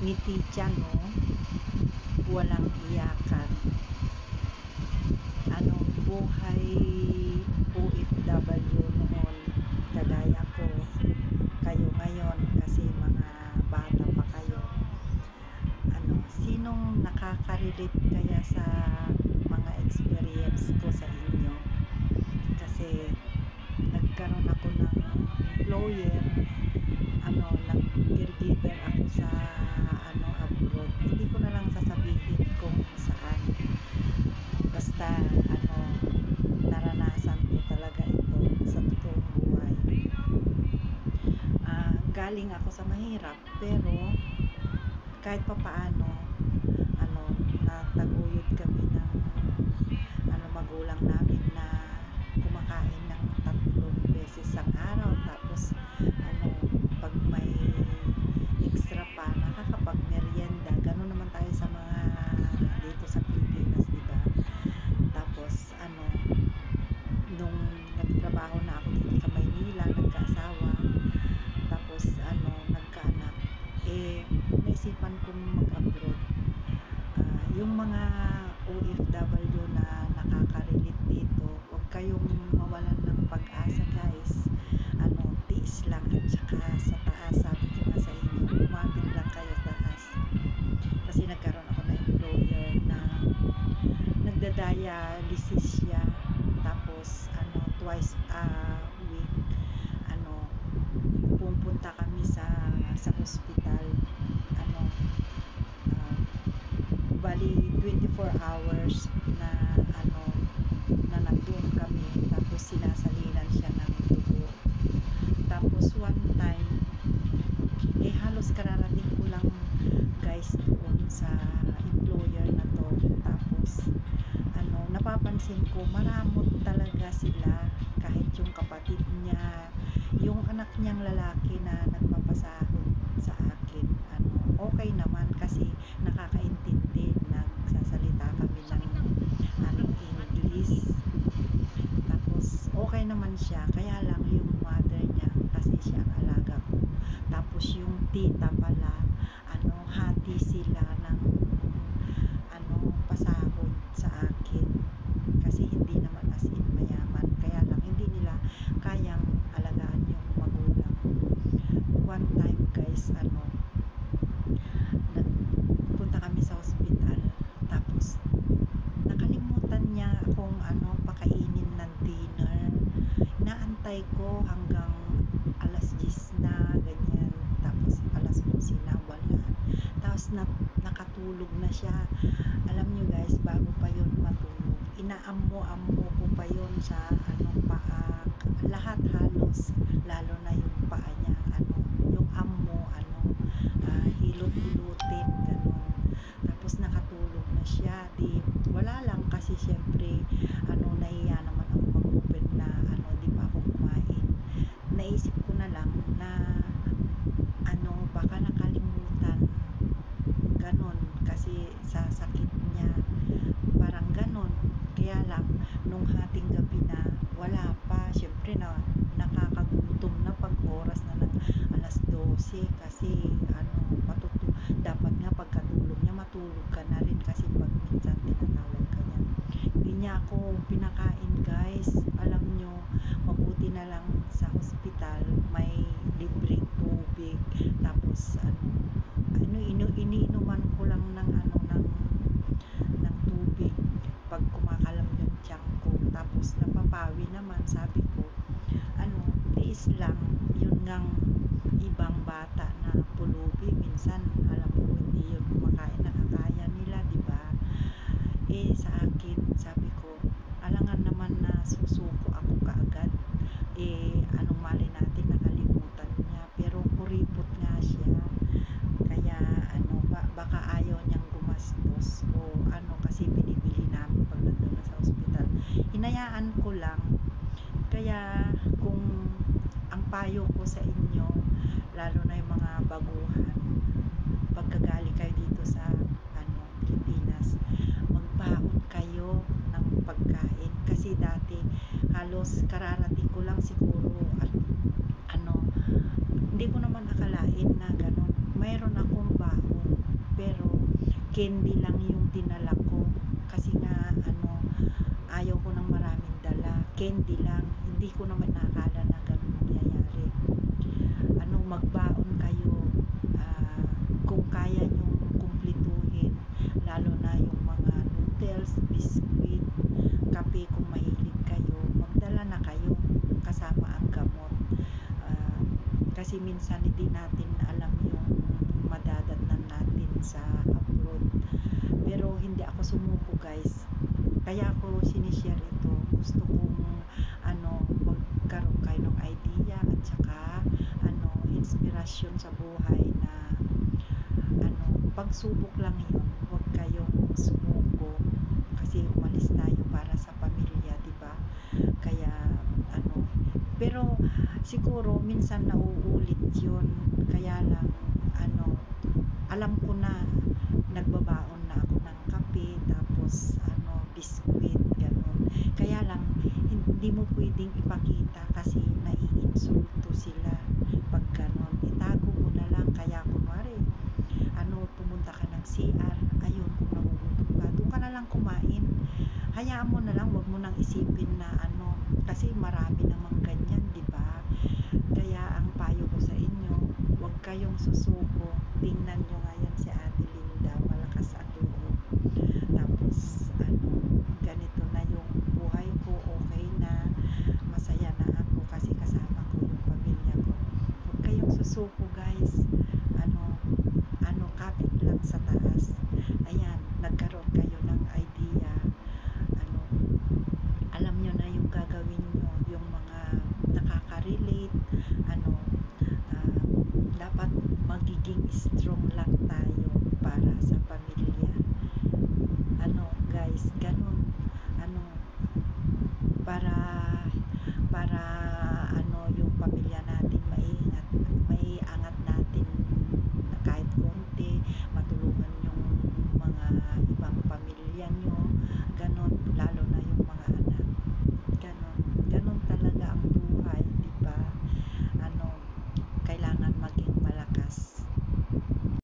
ngiti tiyan, no? Walang iyakan. Buhay OFW noon, kagaya ko, kayo ngayon, kasi mga bata pa kayo. Sinong nakaka-relate kaya sa mga experience ko sa inyo? Kasi nagkaroon ako ng employer, nag-caregiver ako sa abroad. Hindi ko na lang sasabihin kung saan, basta naranasan ko talaga ito sa totoong buhay. Galing ako sa mahirap, pero kahit papaano nataguyod kami ng magulang namin na kumakain ng 3 beses ang araw, tapos pag may extra pa, nakakapag-merienda. Ganun naman tayo sa mga dito sa Pilipinas, diba? Tapos nung nagtrabaho na ako dito sa Maynila, nagkaasawa, tapos nagkaanak, naisipan kong mag-abroad. Yung mga OFW na nakaka-relate dito, huwag kayong mawalan ng pag-asa, guys. Tiis lang, at saka sa taas, sabi ko nga sa inyo, lumapit lang kayo sa taas. Kasi nagkaroon ako ng employer na nagda-dialysis siya, tapos twice a week pupunta kami sa hospital. Bali 24 hours na na nandun kami, tapos sinasalinan siya ng dugo. Tapos one time, halos kararating ko lang, guys, doon sa employer na to. Tapos napapansin ko, maramot talaga sila. Kahit yung kapatid niya, yung anak niyang lalaki na nagpapasahod sa akin, okay naman kasi nakakaintindi, nagsasalita kami ng English. Tapos okay naman siya, kaya lang yung mother niya, kasi siya ang alaga ko. Tapos yung tita pala, hati sila ng pasahod sa akin, kasi hindi naman as in mayaman, kaya lang hindi nila kayang alagaan yung magulang. One time, guys, nagpunta kami sa hospital, tapos nakalimutan niya akong pakainin ng dinner. Naantay ko hanggang alas 10 na, ganyan, tapos alas 11 na, wala. Tapos nakatulog na siya. Alam nyo, guys, bago pa yun matulog, inaammo-ammo ko pa yun sa paa, lahat halos, lalo na yung paa niya, yung ammo, hilot-hilutin, ganun. Tapos nakatulog na siya, di wala lang, kasi syempre nahiya naman ako mag-open na di pa ako kumain. Naisip ko na lang na baka nakalimutan, ganun, kasi sa sakit niya, parang ganun. Kaya lang nung hating gabi na, wala pa, syempre nakakagutom na pag oras na ng alas 12, kasi dapat nga pagkatulog niya, matulog ka na rin, kasi pag minsan tinatawag ka niya. Hindi niya ako pinakain, guys. Alam nyo, mabuti na lang sa hospital may libreng tubig, tapos iniinuman ko lang ng tubig pag kumakalam yung tiyan ko, tapos napapawi naman. Sabi ko, tiis lang. Yun ngang ibang bata na pulubi, minsan alam ko hindi yun kumakain, nakakaya nila, diba? Sa akin, sabi ko, alangan naman na susuko ako kaagad. Anong mali natin, nakalimutan niya, pero kuripot nga siya. Kaya baka ayaw niyang gumastos, o kasi binibili namin pag nandun na sa ospital. Hinayaan ko lang. Kaya kung ang payo ko sa inyo, lalo na yung mga baguhan, pagkagali kayo dito sa Pilipinas, magbaon kayo ng pagkain. Kasi dati halos kararating ko lang siguro, at hindi ko naman akalain na ganun. Mayroon akong baon candy lang yung dinala ko kasi nga ayaw ko ng maraming dala, candy lang. Hindi ko naman nakakala na ganun mangyayari. Magbaon kayo, kung kaya nyong kumplituhin, lalo na yung mga noodles, biscuit, kape, kung mahilig kayo, magdala na kayo kasama ang gamot. Kasi minsan hindi natin alam yung madadatnan natin sa abroad. Pero hindi ako sumuko, guys. Kaya ako sinishare ito. Gusto kong magkaroon kayo ng idea at saka inspirasyon sa buhay na pagsubok lang yun. Huwag kayong sumuko kasi umalis tayo para sa pamilya, di ba? Kaya pero siguro minsan nauulit yun. Kaya lang alam ko na nagbabaon na ako ng kape, tapos biskuit, ganun. Kaya lang hindi mo pwedeng ipakita kasi naiinsulto sila pag ganun. Itago mo na lang. Kaya kunwari pumunta ka ng CR, ayun, kung nagugutom ka, doon ka na lang kumain. Hayaan mo na lang, wag mo nang isipin na kasi marami namang ganyan, di ba? Kaya ang payo ko sa inyo, wag kayong susuko. Tingnan nyo nga yan si Ate Linda, malakas ang loob. Tapos ganito na yung buhay ko, okay na, masaya na ako kasi kasama ko yung pamilya ko. Huwag kayong susuko, guys.